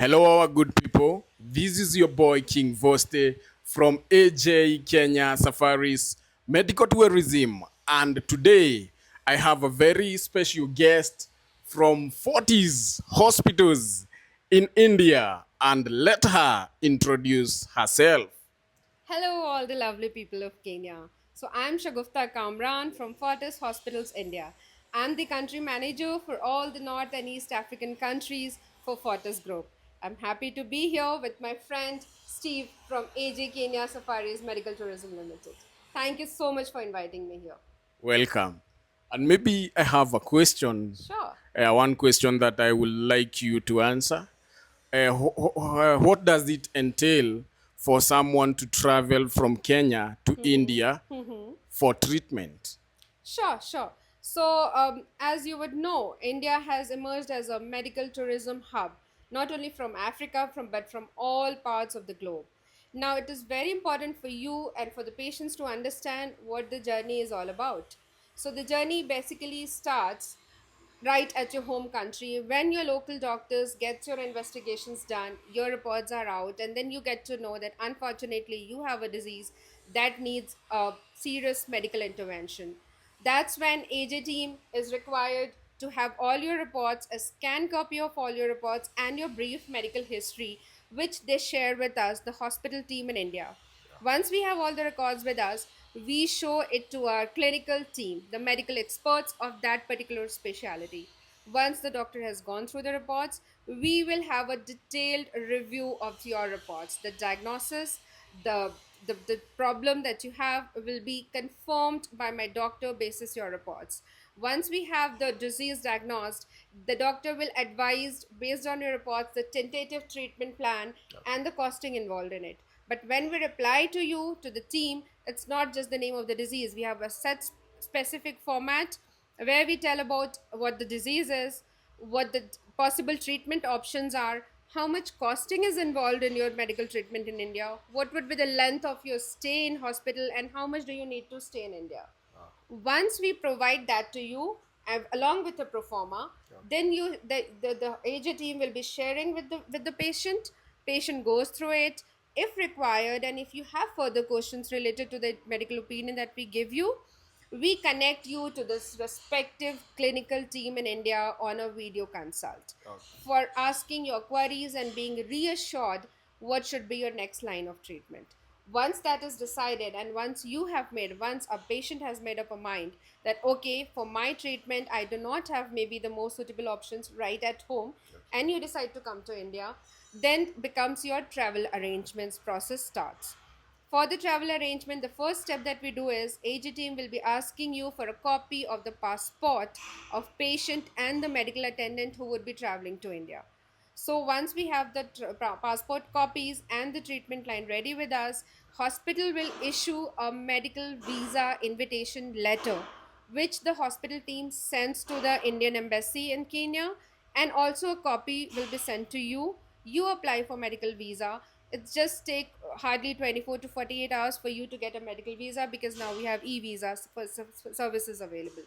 Hello, our good people. This is your boy King Voste from AJ Kenya Safaris Medical Tourism, and today I have a very special guest from Fortis Hospitals in India, and let her introduce herself. Hello, all the lovely people of Kenya. So, I'm Shagufta Kamran from Fortis Hospitals, India. I'm the country manager for all the North and East African countries for Fortis Group. I'm happy to be here with my friend Steve from AJ Kenya Safaris Medical Tourism Limited. Thank you so much for inviting me here. Welcome. And maybe I have a question, Sure. one question that I would like you to answer. What does it entail for someone to travel from Kenya to India for treatment? Sure. So, as you would know, India has emerged as a medical tourism hub, not only from Africa, but from all parts of the globe. Now, it is very important for you and for the patients to understand what the journey is all about. So, the journey basically starts right at your home country when your local doctors gets your investigations done, your reports are out, and then you get to know that unfortunately you have a disease that needs a serious medical intervention. That's when AJ team is required to have all your reports, a scanned copy of all your reports, and your brief medical history, which they share with us, the hospital team in India. Once we have all the records with us, we show it to our clinical team, the medical experts of that particular specialty. Once the doctor has gone through the reports, we will have a detailed review of your reports. The diagnosis, the problem that you have will be confirmed by my doctor basis your reports. Once we have the disease diagnosed, the doctor will advise based on your reports the tentative treatment plan and the costing involved in it. But when we reply to you, to the team, it's not just the name of the disease. We have a set specific format where we tell about what the disease is, what the possible treatment options are, how much costing is involved in your medical treatment in India, what would be the length of your stay in hospital, and how much do you need to stay in India. Once we provide that to you along with the pro forma, then the AJ team will be sharing with the patient goes through it if required, and if you have further questions related to the medical opinion that we give you, we connect you to this respective clinical team in India on a video consult for asking your queries and being reassured what should be your next line of treatment. Once that is decided, and once a patient has made up a mind that okay, for my treatment I do not have maybe the most suitable options right at home, and you decide to come to India, then becomes your travel arrangements process starts. For the travel arrangement, the first step that we do is AG team will be asking you for a copy of the passport of patient and the medical attendant who would be traveling to India. So once we have the passport copies and the treatment line ready with us, hospital will issue a medical visa invitation letter which the hospital team sends to the Indian embassy in Kenya, and also a copy will be sent to you. You apply for medical visa. It just take hardly 24 to 48 hours for you to get a medical visa, because now we have e-visas for services available.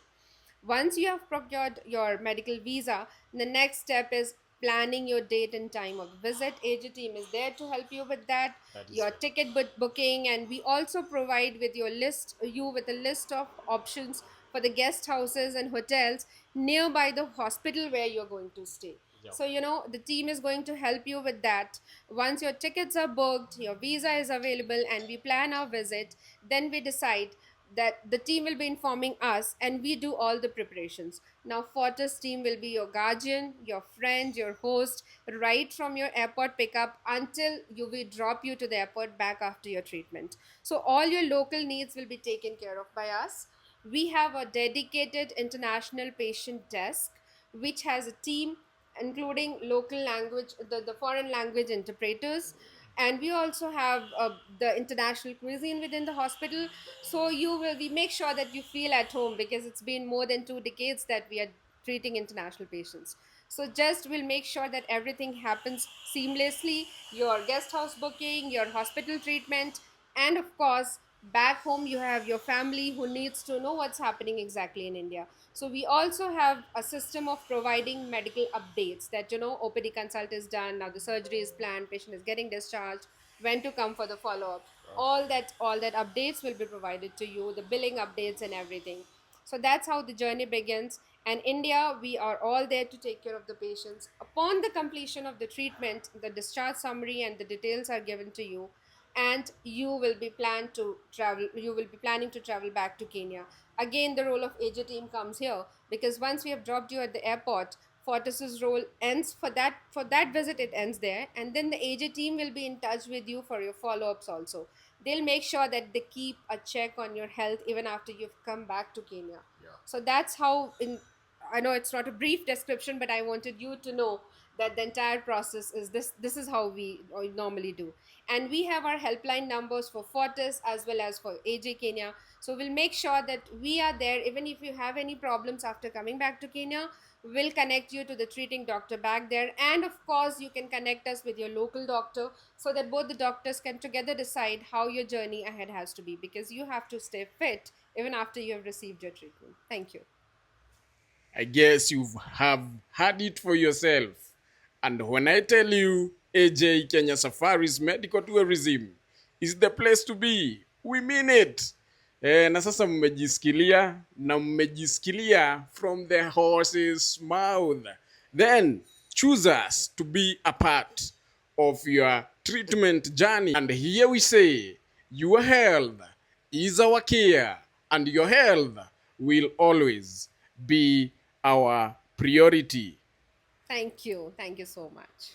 Once you have procured your medical visa, the next step is planning your date and time of visit. AG team is there to help you with that. Your ticket booking, and we also provide with you with a list of options for the guest houses and hotels nearby the hospital where you're going to stay. So, the team is going to help you with that. Once your tickets are booked, your visa is available, and we plan our visit, then we decide that the team will be informing us, and we do all the preparations. Now, Fortis team will be your guardian, your friend, your host, right from your airport pickup until you will drop you to the airport back after your treatment. So, all your local needs will be taken care of by us. We have a dedicated international patient desk which has a team including local language, the foreign language interpreters, and we also have the international cuisine within the hospital. So we make sure that you feel at home, because it's been more than 2 decades that we are treating international patients. So just we'll make sure that everything happens seamlessly, your guest house booking, your hospital treatment, and of course back home you have your family who needs to know what's happening exactly in India. So we also have a system of providing medical updates, that OPD consult is done, now the surgery is planned, patient is getting discharged, when to come for the follow up. All that updates will be provided to you, the billing updates and everything. So that's how the journey begins. And India, we are all there to take care of the patients. Upon the completion of the treatment, the discharge summary and the details are given to you, and you will be planning to travel back to Kenya. Again, the role of AJ team comes here, because once we have dropped you at the airport, Fortis's role ends for that visit. It ends there, and then the AJ team will be in touch with you for your follow-ups also. They'll make sure that they keep a check on your health even after you've come back to Kenya. So that's how, in I know it's not a brief description, but I wanted you to know that the entire process is this is how we normally do. And we have our helpline numbers for Fortis as well as for AJ Kenya. So we'll make sure that we are there. Even if you have any problems after coming back to Kenya, we'll connect you to the treating doctor back there. And of course, you can connect us with your local doctor, so that both the doctors can together decide how your journey ahead has to be, because you have to stay fit even after you have received your treatment. Thank you. I guess you have had it for yourself. And when I tell you AJ Kenya Safaris Medical Tourism is the place to be, we mean it. Na sasa mmejisikilia na mmejisikilia from the horse's mouth. Then choose us to be a part of your treatment journey. And here we say, your health is our care, and your health will always be our priority. Thank you. Thank you so much.